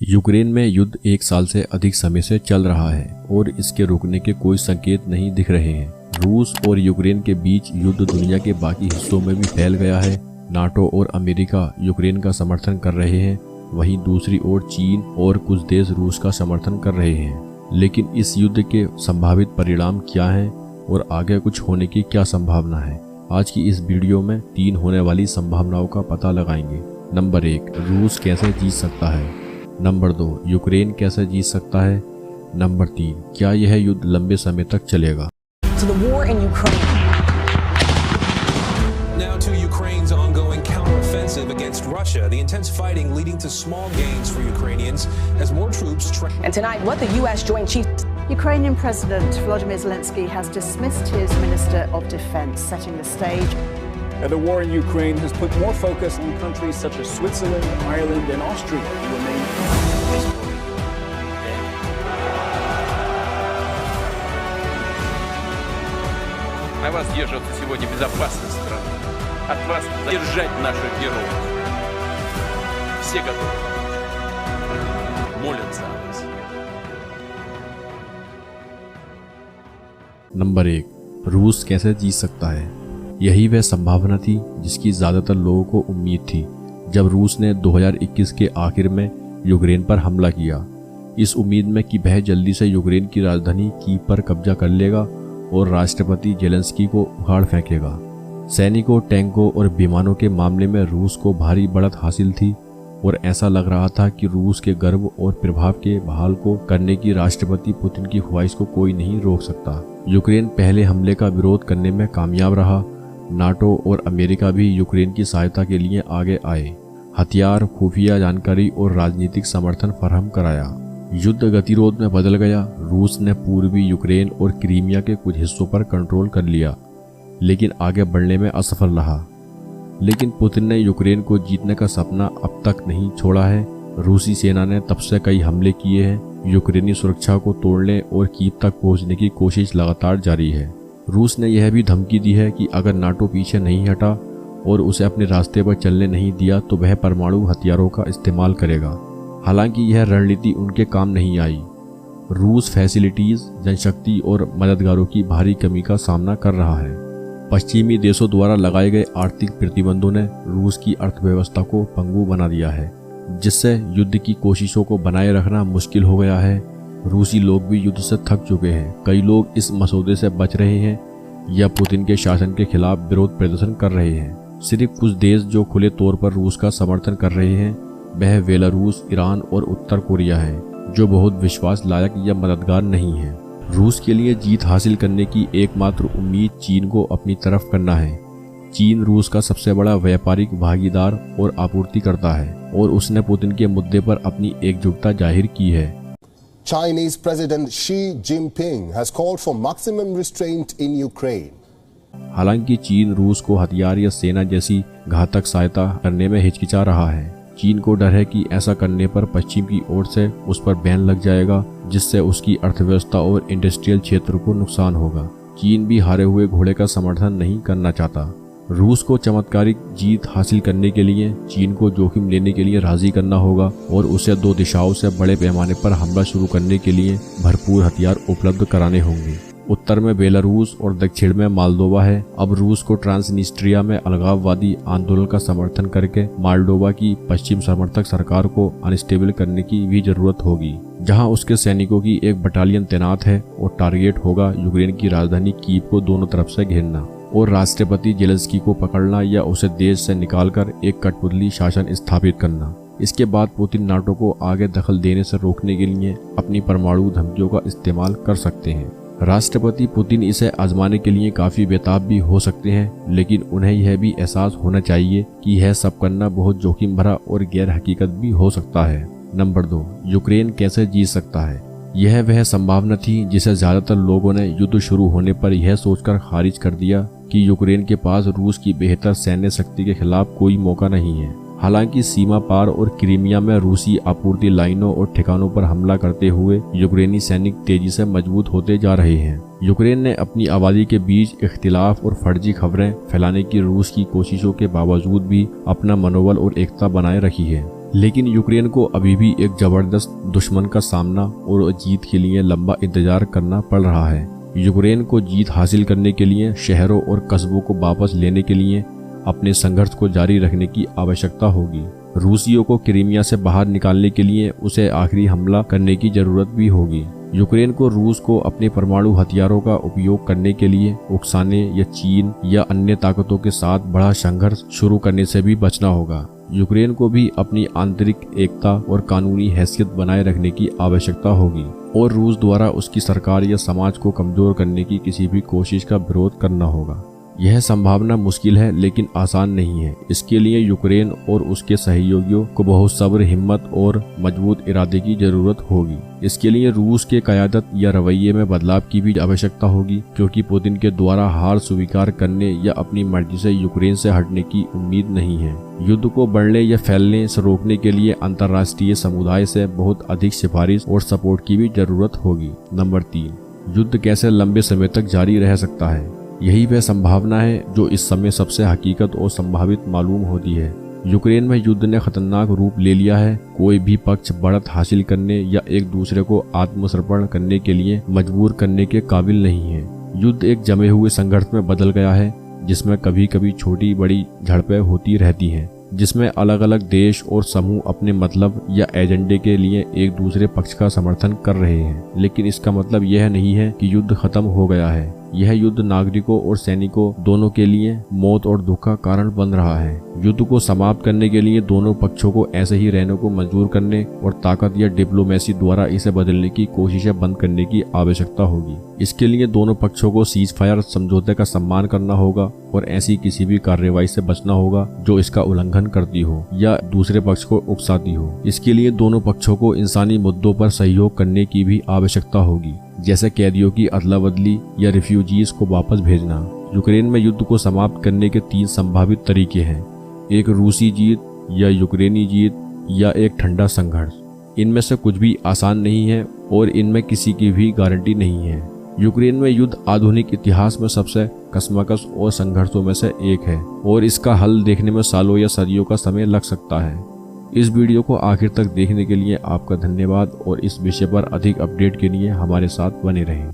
Ukraine में युद्ध एक साल से अधिक समय से चल रहा है और इसके रुकने के कोई संकेत नहीं दिख रहे हैं। रूस और यूक्रेन के बीच युद्ध दुनिया के बाकी हिस्सों में भी फैल गया है। नाटो और अमेरिका यूक्रेन का समर्थन कर रहे हैं, वहीं दूसरी ओर चीन और कुछ देश रूस का समर्थन कर रहे हैं। लेकिन इस युद्ध के संभावित परिणाम क्या हैं और आगे कुछ होने की क्या संभावना है, आज की इस वीडियो में 3 होने वाली संभावनाओं का पता लगाएंगे। नंबर 1, रूस कैसे जीत सकता है। नंबर 2, यूक्रेन कैसे जीत सकता है। नंबर 3, क्या यह युद्ध लंबे समय तक चलेगा। To the war in Ukraine. Now to Ukraine's ongoing counteroffensive against Russia. The intense fighting leading to small gains for Ukrainians as more troops And tonight, what the U.S. Joint Chiefs. Ukrainian President Volodymyr Zelensky has dismissed his Minister of Defense, setting the stage. And the war in Ukraine has put more focus on countries such as Switzerland, Ireland, and Austria who remain. На вас держится сегодня безопасность страны. От вас держать наших героев. Все готовы. Молятся о вас. Number 1, रूस कैसे जीत सकता है। यही वह संभावना थी जिसकी ज़्यादातर लोगों को उम्मीद थी जब रूस ने 2021 के आखिर में यूक्रेन पर हमला किया, इस उम्मीद में कि वह जल्दी से यूक्रेन की राजधानी कीव पर कब्जा कर लेगा और राष्ट्रपति जेलेंस्की को उखाड़ फेंकेगा। सैनिकों, टैंकों और विमानों के मामले में रूस को भारी बढ़त हासिल थी और ऐसा लग रहा था कि रूस के गर्व और प्रभाव के बहाल को करने की राष्ट्रपति पुतिन की ख्वाहिश को कोई नहीं रोक सकता। यूक्रेन पहले हमले का विरोध करने में कामयाब रहा। नाटो और अमेरिका भी यूक्रेन की सहायता के लिए आगे आए, हथियार, खुफिया जानकारी और राजनीतिक समर्थन फराहम कराया। युद्ध गतिरोध में बदल गया। रूस ने पूर्वी यूक्रेन और क्रीमिया के कुछ हिस्सों पर कंट्रोल कर लिया, लेकिन आगे बढ़ने में असफल रहा। लेकिन पुतिन ने यूक्रेन को जीतने का सपना अब तक नहीं छोड़ा है। रूसी सेना ने तब से कई हमले किए हैं। यूक्रेनी सुरक्षा को तोड़ने और कीव तक पहुंचने की कोशिश लगातार जारी है। रूस ने यह भी धमकी दी है कि अगर नाटो पीछे नहीं हटा और उसे अपने रास्ते पर चलने नहीं दिया तो वह परमाणु हथियारों का इस्तेमाल करेगा। हालांकि यह रणनीति उनके काम नहीं आई। रूस फैसिलिटीज, जनशक्ति और मददगारों की भारी कमी का सामना कर रहा है। पश्चिमी देशों द्वारा लगाए गए आर्थिक प्रतिबंधों ने रूस की अर्थव्यवस्था को पंगु बना दिया है, जिससे युद्ध की कोशिशों को बनाए रखना मुश्किल हो गया है। रूसी लोग भी युद्ध से थक चुके हैं। कई लोग इस मसौदे से बच रहे हैं या पुतिन के शासन के खिलाफ विरोध प्रदर्शन कर रहे हैं। सिर्फ कुछ देश जो खुले तौर पर रूस का समर्थन कर रहे हैं वह बेलारूस, ईरान और उत्तर कोरिया है, जो बहुत विश्वास लायक या मददगार नहीं है। रूस के लिए जीत हासिल करने की एकमात्र उम्मीद चीन को अपनी तरफ करना है। चीन रूस का सबसे बड़ा व्यापारिक भागीदार और आपूर्तिकर्ता है और उसने पुतिन के मुद्दे पर अपनी एकजुटता जाहिर की है। Chinese President Xi Jinping has called for maximum restraint in Ukraine. हालांकि चीन रूस को हथियार या सेना जैसी घातक सहायता करने में हिचकिचा रहा है। चीन को डर है कि ऐसा करने पर पश्चिम की ओर से उस पर बैन लग जाएगा, जिससे उसकी अर्थव्यवस्था और इंडस्ट्रियल क्षेत्र को नुकसान होगा। चीन भी हारे हुए घोड़े का समर्थन नहीं करना चाहता। रूस को चमत्कारिक जीत हासिल करने के लिए चीन को जोखिम लेने के लिए राजी करना होगा और उसे 2 दिशाओं से बड़े पैमाने पर हमला शुरू करने के लिए भरपूर हथियार उपलब्ध कराने होंगे। उत्तर में बेलारूस और दक्षिण में मोल्दोवा है। अब रूस को ट्रांसनिस्ट्रिया में अलगाववादी आंदोलन का समर्थन करके मोल्दोवा की पश्चिम समर्थक सरकार को अनस्टेबल करने की भी जरूरत होगी, जहां उसके सैनिकों की एक बटालियन तैनात है और टारगेट होगा यूक्रेन की राजधानी कीव को दोनों तरफ से घेरना और राष्ट्रपति जेलेंस्की को पकड़ना या उसे देश से निकालकर एक कठपुतली शासन स्थापित करना। इसके बाद पुतिन नाटो को आगे दखल देने से रोकने के लिए अपनी परमाणु धमकियों का इस्तेमाल कर सकते हैं। राष्ट्रपति पुतिन इसे आजमाने के लिए काफी बेताब भी हो सकते हैं, लेकिन उन्हें यह भी एहसास होना चाहिए कि यह सब करना बहुत जोखिम भरा और गैर हकीकत भी हो सकता है। नंबर 2, यूक्रेन कैसे जीत सकता है। यह वह संभावना थी जिसे ज्यादातर लोगों ने युद्ध शुरू होने पर यह सोचकर खारिज कर दिया कि यूक्रेन के पास रूस की बेहतर सैन्य शक्ति के खिलाफ कोई मौका नहीं है। हालांकि सीमा पार और क्रीमिया में रूसी आपूर्ति लाइनों और ठिकानों पर हमला करते हुए यूक्रेनी सैनिक तेजी से मजबूत होते जा रहे हैं। यूक्रेन ने अपनी आबादी के बीच इख्तिलाफ और फर्जी खबरें फैलाने की रूस की कोशिशों के बावजूद भी अपना मनोबल और एकता बनाए रखी है। लेकिन यूक्रेन को अभी भी एक जबरदस्त दुश्मन का सामना और जीत के लिए लंबा इंतजार करना पड़ रहा है। यूक्रेन को जीत हासिल करने के लिए शहरों और कस्बों को वापस लेने के लिए अपने संघर्ष को जारी रखने की आवश्यकता होगी। रूसियों को क्रीमिया से बाहर निकालने के लिए उसे आखिरी हमला करने की जरूरत भी होगी। यूक्रेन को रूस को अपने परमाणु हथियारों का उपयोग करने के लिए उकसाने या चीन या अन्य ताकतों के साथ बड़ा संघर्ष शुरू करने से भी बचना होगा। यूक्रेन को भी अपनी आंतरिक एकता और कानूनी हैसियत बनाए रखने की आवश्यकता होगी और रूस द्वारा उसकी सरकार या समाज को कमजोर करने की किसी भी कोशिश का विरोध करना होगा। यह संभावना मुश्किल है लेकिन आसान नहीं है। इसके लिए यूक्रेन और उसके सहयोगियों को बहुत सब्र, हिम्मत और मजबूत इरादे की जरूरत होगी। इसके लिए रूस के क़यादत या रवैये में बदलाव की भी आवश्यकता होगी, क्योंकि पुतिन के द्वारा हार स्वीकार करने या अपनी मर्जी से यूक्रेन से हटने की उम्मीद नहीं है। युद्ध को बढ़ने या फैलने से रोकने के लिए अंतर्राष्ट्रीय समुदाय से बहुत अधिक सिफारिश और सपोर्ट की भी जरूरत होगी। नंबर 3, युद्ध कैसे लंबे समय तक जारी रह सकता है। यही वह संभावना है जो इस समय सबसे हकीकत और संभावित मालूम होती है। यूक्रेन में युद्ध ने खतरनाक रूप ले लिया है। कोई भी पक्ष बढ़त हासिल करने या एक दूसरे को आत्मसमर्पण करने के लिए मजबूर करने के काबिल नहीं है। युद्ध एक जमे हुए संघर्ष में बदल गया है, जिसमें कभी कभी छोटी बड़ी झड़पें होती रहती हैं, जिसमें अलग अलग देश और समूह अपने मतलब या एजेंडे के लिए एक दूसरे पक्ष का समर्थन कर रहे हैं। लेकिन इसका मतलब यह नहीं है कि युद्ध खत्म हो गया है। यह युद्ध नागरिकों और सैनिकों दोनों के लिए मौत और दुख का कारण बन रहा है। युद्ध को समाप्त करने के लिए दोनों पक्षों को ऐसे ही रहने को मजबूर करने और ताकत या डिप्लोमेसी द्वारा इसे बदलने की कोशिशें बंद करने की आवश्यकता होगी। इसके लिए दोनों पक्षों को सीज फायर समझौते का सम्मान करना होगा और ऐसी किसी भी कार्रवाई से बचना होगा जो इसका उल्लंघन करती हो या दूसरे पक्ष को उकसाती हो। इसके लिए दोनों पक्षों को इंसानी मुद्दों पर सहयोग करने की भी आवश्यकता होगी, जैसे कैदियों की अदला बदली या रिफ्यूजीज को वापस भेजना। यूक्रेन में युद्ध को समाप्त करने के 3 संभावित तरीके हैं: एक रूसी जीत या यूक्रेनी जीत या एक ठंडा संघर्ष। इनमें से कुछ भी आसान नहीं है और इनमें किसी की भी गारंटी नहीं है। यूक्रेन में युद्ध आधुनिक इतिहास में सबसे कशमकश और संघर्षों में से एक है और इसका हल देखने में सालों या सदियों का समय लग सकता है। इस वीडियो को आखिर तक देखने के लिए आपका धन्यवाद और इस विषय पर अधिक अपडेट के लिए हमारे साथ बने रहें।